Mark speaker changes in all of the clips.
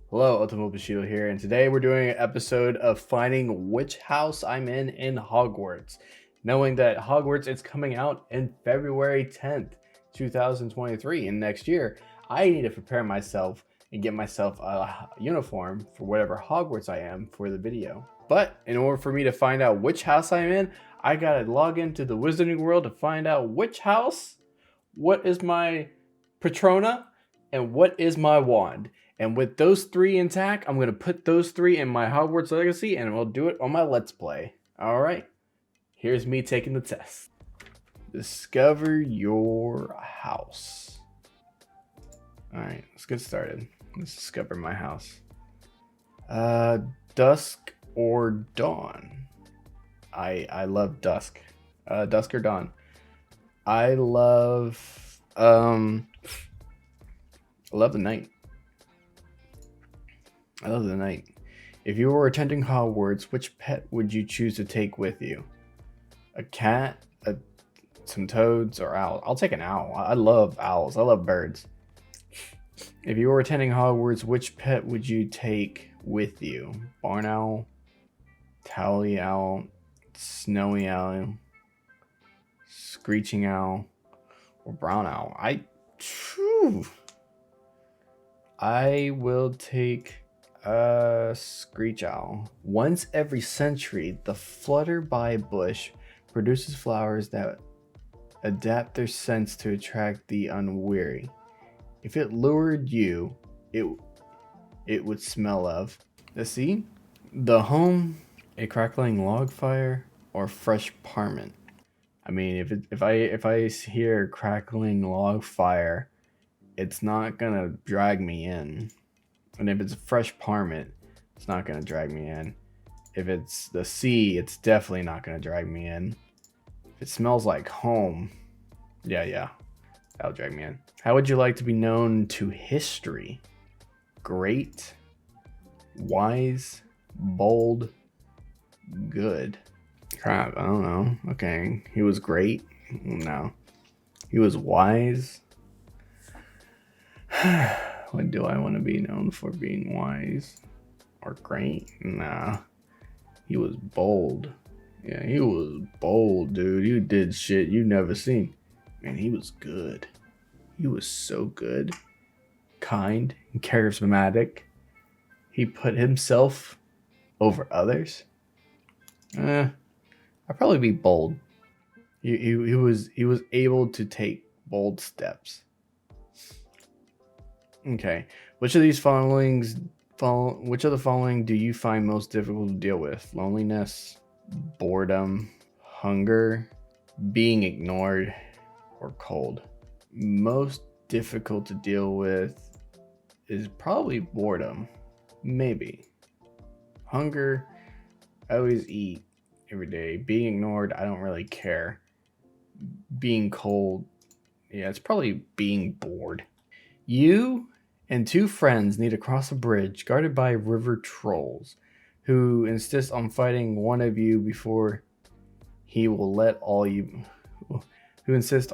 Speaker 1: Hello, Ultimobushido here, and today we're doing an episode of finding which house I'm in Hogwarts. Knowing that Hogwarts is coming out in February 10th, 2023, and next year, I need to prepare myself and get myself a uniform for whatever Hogwarts I am for the video. But in order for me to find out which house I'm in, I gotta log into the Wizarding World to find out which house, what is my Patrona, and what is my wand. And with those three intact, I'm going to put those three in my Hogwarts Legacy and we'll do it on my Let's Play. All right, here's me taking the test. Discover your house. All right, let's get started. Let's discover my house. Dusk or dawn? I love dusk. Dusk or dawn? I love the night. I love the night. If you were attending Hogwarts, which pet would you choose to take with you? A cat, some toads, or owl? I'll take an owl. I love owls. I love birds. If you were attending Hogwarts, which pet would you take with you? Barn owl, towely owl, snowy owl, screeching owl, or brown owl? I will take a screech owl. Once every century, the flutterby bush produces flowers that adapt their scents to attract the unwary. If it lured you, it would smell of the sea, the home, a crackling log fire, or fresh parment. I mean, if I hear crackling log fire, it's not gonna drag me in. And if it's a fresh parment, it's not gonna drag me in. If it's the sea, it's definitely not gonna drag me in. If it smells like home, yeah, that'll drag me in. How would you like to be known to history? Great, wise, bold, good. Crap, I don't know. Okay, he was great. No, he was wise. What do I want to be known for? Being wise or great? Nah. He was bold. Yeah, he was bold, dude. You did shit you never seen. Man, he was good. He was so good. Kind and charismatic. He put himself over others. I'd probably be bold. He was able to take bold steps. Okay, which of the following do you find most difficult to deal with? Loneliness, boredom, hunger, being ignored, or cold? Most difficult to deal with is probably boredom. Maybe. Hunger, I always eat every day. Being ignored, I don't really care. Being cold, yeah, it's probably being bored. You and two friends need to cross a bridge guarded by river trolls who insist on fighting one of you before he will let all you lets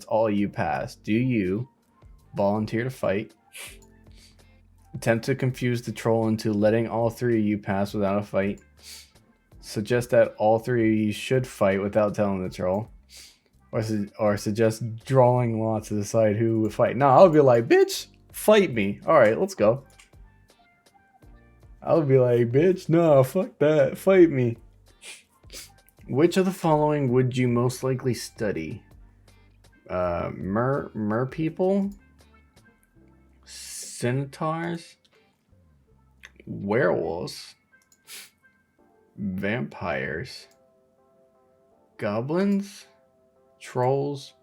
Speaker 1: all you pass. Do you volunteer to fight, attempt to confuse the troll into letting all three of you pass without a fight, suggest that all three of you should fight without telling the troll, or suggest drawing lots to decide who would fight? No, I'll be like, bitch, fight me. All right, let's go. I'll be like, bitch, no, fuck that, fight me. Which of the following would you most likely study? Mer people, centaurs, werewolves, vampires, goblins, trolls,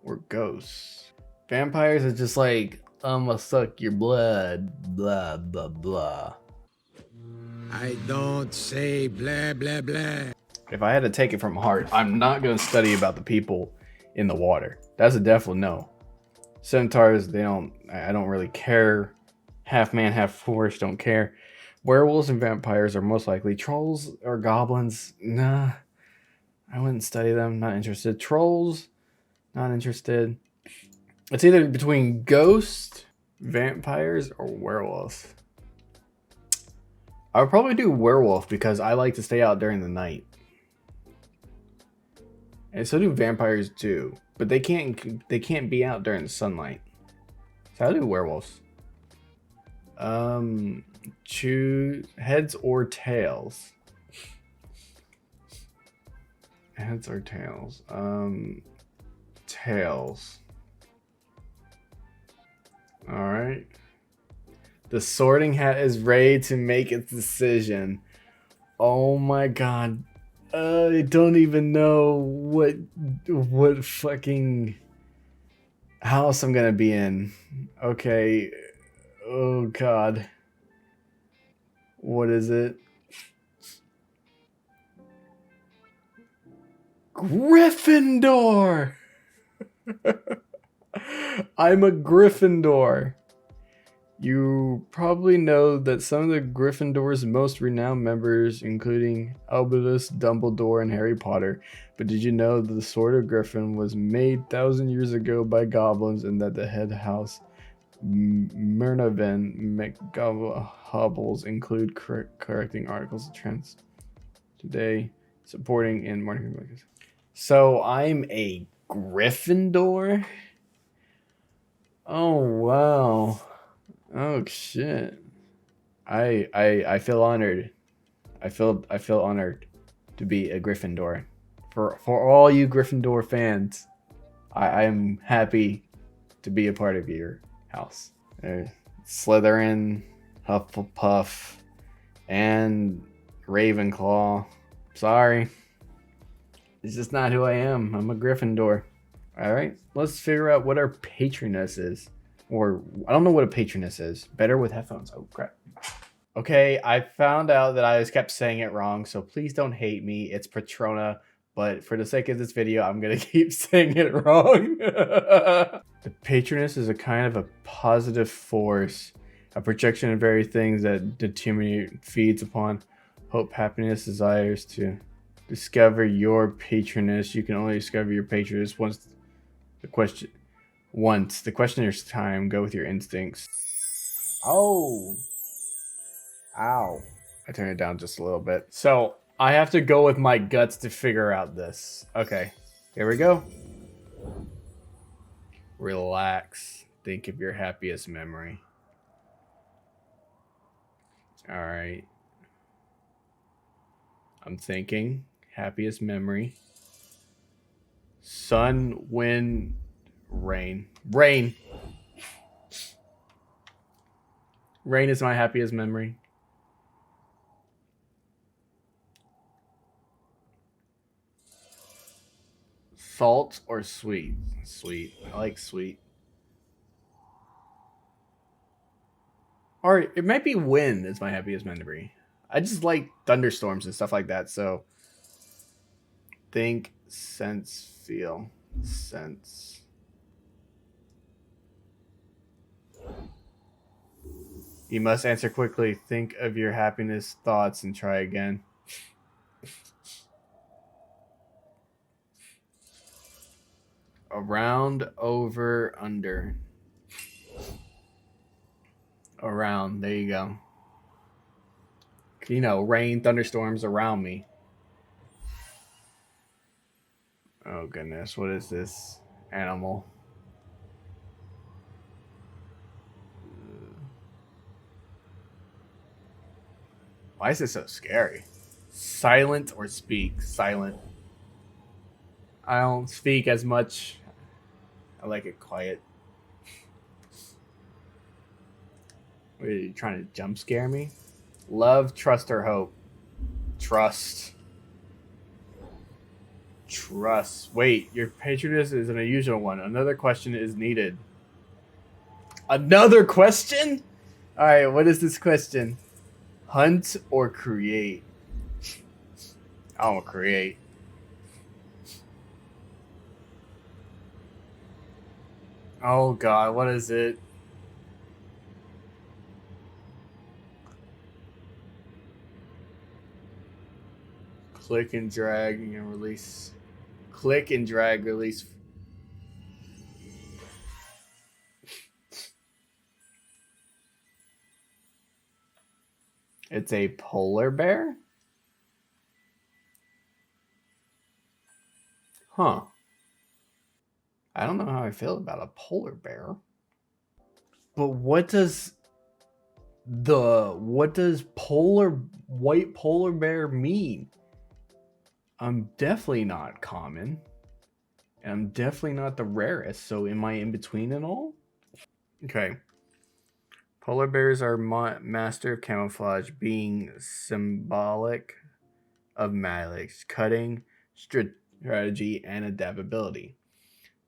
Speaker 1: or ghosts? Vampires are just like, I'ma suck your blood, blah blah blah.
Speaker 2: I don't say blah blah blah.
Speaker 1: If I had to take it from heart, I'm not gonna study about the people in the water. That's a definite no. Centaurs, I don't really care. Half man, half horse, don't care. Werewolves and vampires are most likely. Trolls or goblins, nah. I wouldn't study them, not interested. Trolls, not interested. It's either between ghost Vampires or werewolves? I would probably do werewolf because I like to stay out during the night. And so do vampires too, but they can't be out during the sunlight. So I'll do werewolves. Choose heads or tails. Heads or tails? Tails. All right. The Sorting Hat is ready to make its decision. Oh my god. I don't even know what fucking house I'm gonna be in. Okay. Oh god. What is it? Gryffindor! I'm a Gryffindor. You probably know that some of the Gryffindor's most renowned members, including Albus, Dumbledore, and Harry Potter. But did you know that the Sword of Griffin was made 1,000 years ago by goblins, and that the head house, Myrnaven McGobbles, include correcting articles of trends today, supporting and marketing. So I'm a Gryffindor? Oh wow. Oh shit. I feel honored. I feel honored to be a Gryffindor. For all you Gryffindor fans, I am happy to be a part of your house. Slytherin, Hufflepuff, and Ravenclaw. Sorry. It's just not who I am. I'm a Gryffindor. Alright, let's figure out what our patroness is. Or, I don't know what a patroness is. Better with headphones. Oh, crap. Okay, I found out that I just kept saying it wrong, so please don't hate me. It's Patrona, but for the sake of this video, I'm going to keep saying it wrong. The patroness is a kind of a positive force, a projection of very things that determine feeds upon hope, happiness, desires to discover your patroness. You can only discover your patroness once the questioner's time. Go with your instincts. Oh. Ow. I turned it down just a little bit. So I have to go with my guts to figure out this. Okay, here we go. Relax. Think of your happiest memory. All right. I'm thinking happiest memory. Sun, wind, rain. Rain. Rain is my happiest memory. Salt or sweet? Sweet. I like sweet. Or it might be wind is my happiest memory. I just like thunderstorms and stuff like that. So think, sense, feel, sense. You must answer quickly. Think of your happiness thoughts and try again. Around, over, under. Around. There you go. You know, rain, thunderstorms around me. Oh goodness, what is this animal? Why is it so scary? Silent or speak? Silent. I don't speak as much. I like it quiet. What, are you trying to jump scare me? Love, trust, or hope? Trust. Trust. Wait, your patroness is an unusual one. Another question is needed. Another question? Alright, what is this question? Hunt or create? I want to create. Oh god, what is it? Click and drag and release. Click and drag, release. It's a polar bear? Huh. I don't know how I feel about a polar bear. But what does polar white polar bear mean? I'm definitely not common. And I'm definitely not the rarest. So am I in between and all? Okay. Polar bears are master of camouflage, being symbolic of malice, cutting, strategy, and adaptability.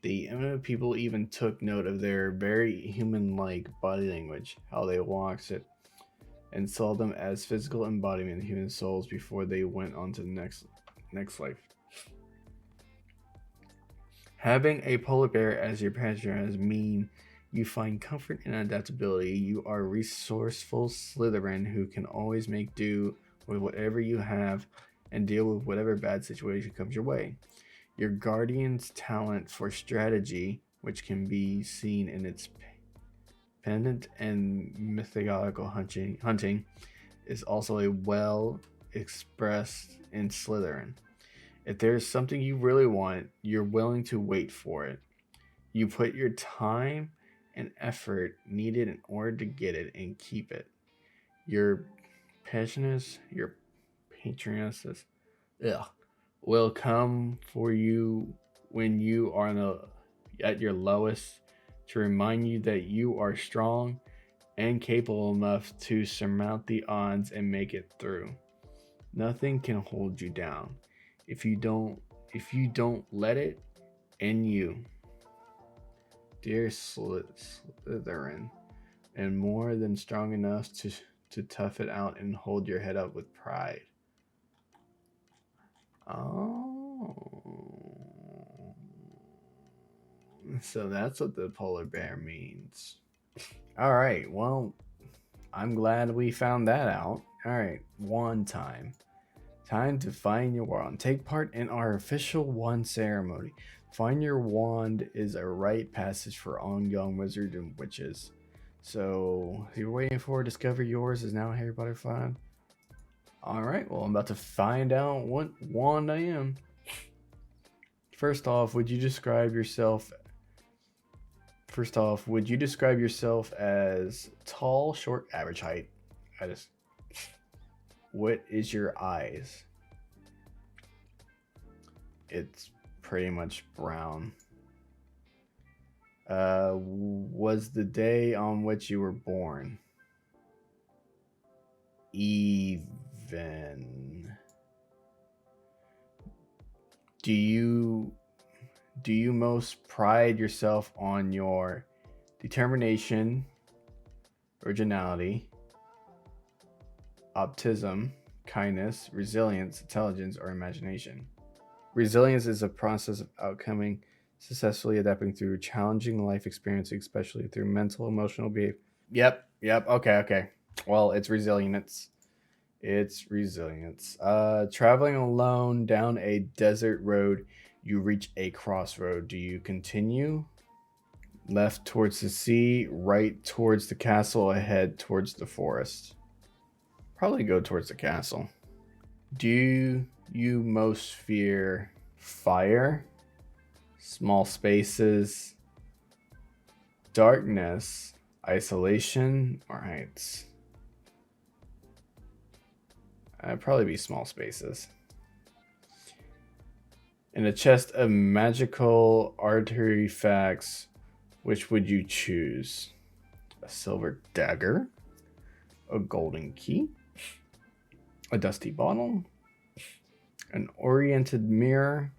Speaker 1: The eminent people even took note of their very human-like body language, how they walked it, and saw them as physical embodiment of human souls before they went on to the next life. Having a polar bear as your patron mean you find comfort and adaptability. You are a resourceful Slytherin who can always make do with whatever you have and deal with whatever bad situation comes your way. Your guardian's talent for strategy, which can be seen in its pendant and mythological hunting, is also a well expressed in Slytherin. If there's something you really want, you're willing to wait for it. You put your time and effort needed in order to get it and keep it. Your your patroness, ugh, will come for you when you are at your lowest to remind you that you are strong and capable enough to surmount the odds and make it through. Nothing can hold you down if you don't let it. And you, dear Slytherin, and more than strong enough to tough it out and hold your head up with pride. Oh, so that's what the polar bear means. All right, well, I'm glad we found that out. All right, wand time. Time to find your wand. Take part in our official wand ceremony. Find your wand is a rite passage for all young wizards and witches. So, you're waiting for discover yours is now Harry Potter fan. All right, well, I'm about to find out what wand I am. First off, would you describe yourself? First off, would you describe yourself as tall, short, average height? I just. What is your eyes? It's pretty much brown. Was the day on which you were born even? Do you most pride yourself on your determination, originality, optimism, kindness, resilience, intelligence, or imagination? Resilience is a process of outcoming successfully adapting through challenging life experiences, especially through mental, emotional behavior. Yep. Okay. Well, it's resilience. It's resilience. Traveling alone down a desert road, you reach a crossroad. Do you continue? Left towards the sea, right towards the castle, ahead towards the forest. Probably go towards the castle. Do you most fear fire, small spaces, darkness, isolation, or heights? I'd probably be small spaces. In a chest of magical artifacts, which would you choose? A silver dagger, a golden key, a dusty bottle, an oriented mirror,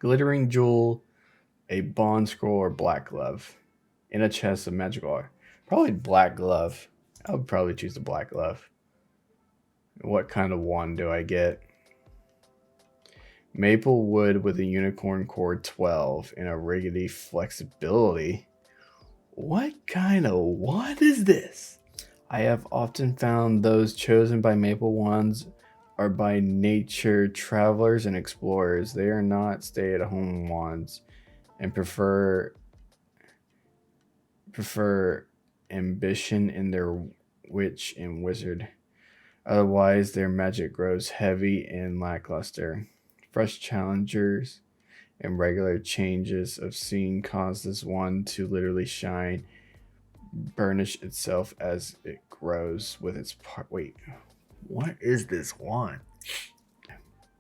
Speaker 1: glittering jewel, a bond scroll, or black glove. In a chest of magical art. Probably black glove. I would probably choose the black glove. What kind of wand do I get? Maple wood with a unicorn cord 12 and a riggedy flexibility. What kind of wand is this? I have often found those chosen by maple wands are by nature travelers and explorers. They are not stay at home wands and prefer ambition in their witch and wizard. Otherwise, their magic grows heavy and lackluster. Fresh challengers and regular changes of scene cause this wand to literally shine, burnish itself as it grows with its part. Wait, what is this wand?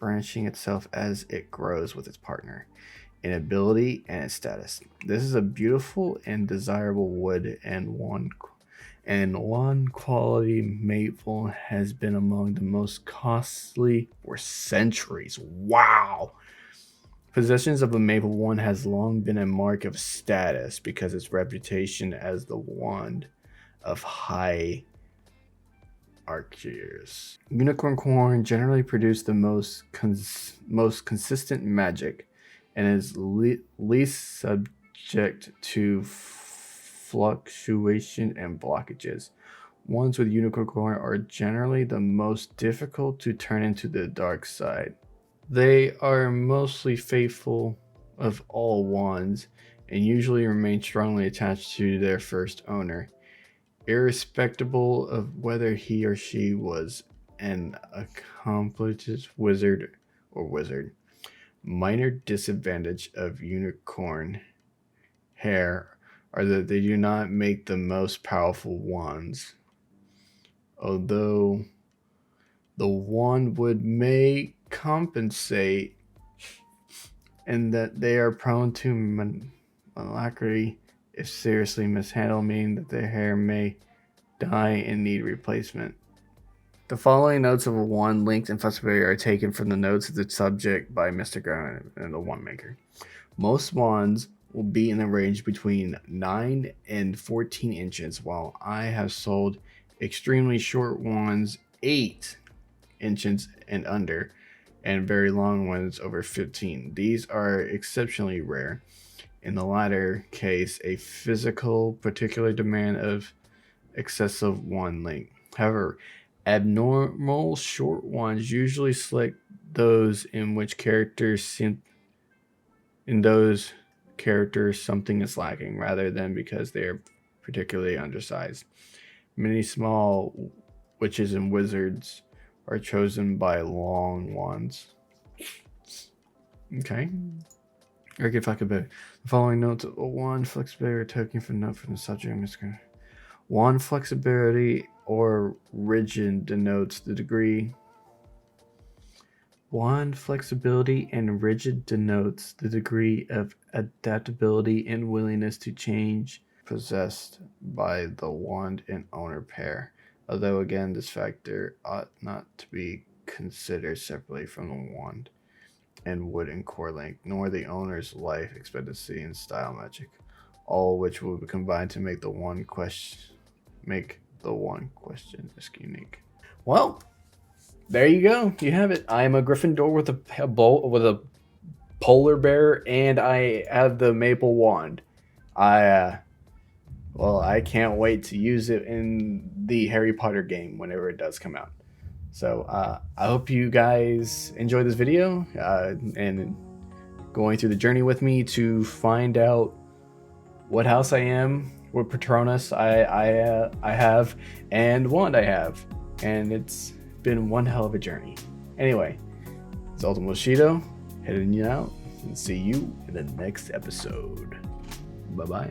Speaker 1: Burnishing itself as it grows with its partner in ability and its status. This is a beautiful and desirable wood, and one quality maple has been among the most costly for centuries. Wow. Possessions of a maple wand has long been a mark of status because its reputation as the wand of high archers. Unicorn corn generally produce the most consistent magic and is least subject to fluctuation and blockages. Ones with unicorn corn are generally the most difficult to turn into the dark side. They are mostly faithful of all wands and usually remain strongly attached to their first owner, irrespective of whether he or she was an accomplished wizard or wizard. Minor disadvantage of unicorn hair are that they do not make the most powerful wands. Although the wand wood may compensate in that they are prone to malacrity if seriously mishandled, meaning that their hair may die and need replacement. The following notes of a wand length and flexibility are taken from the notes of the subject by Mr. Grown and the wand maker. Most wands will be in the range between 9 and 14 inches, while I have sold extremely short wands 8 inches and under, and very long ones over 15. These are exceptionally rare. In the latter case, a physical particular demand of excessive wand length. However, abnormal short ones usually select those in which those characters something is lacking, rather than because they are particularly undersized. Many small witches and wizards are chosen by long wands. Okay. Regular flexibility. The following notes of a wand flexibility are taken from note from the subject. Wand flexibility or rigid denotes the degree. Wand flexibility and rigid denotes the degree of adaptability and willingness to change possessed by the wand and owner pair. Although again, this factor ought not to be considered separately from the wand and wood and core length, nor the owner's life expectancy and style magic, all which will be combined to make the one question unique. Well, there you go. You have it. I am a Gryffindor with a polar bear, and I have the maple wand. I can't wait to use it in the Harry Potter game whenever it does come out. So I hope you guys enjoy this video and going through the journey with me to find out what house I am, what Patronus I have, and wand I have. And it's been one hell of a journey. Anyway, it's Ultimobushido heading you out, and see you in the next episode. Bye-bye.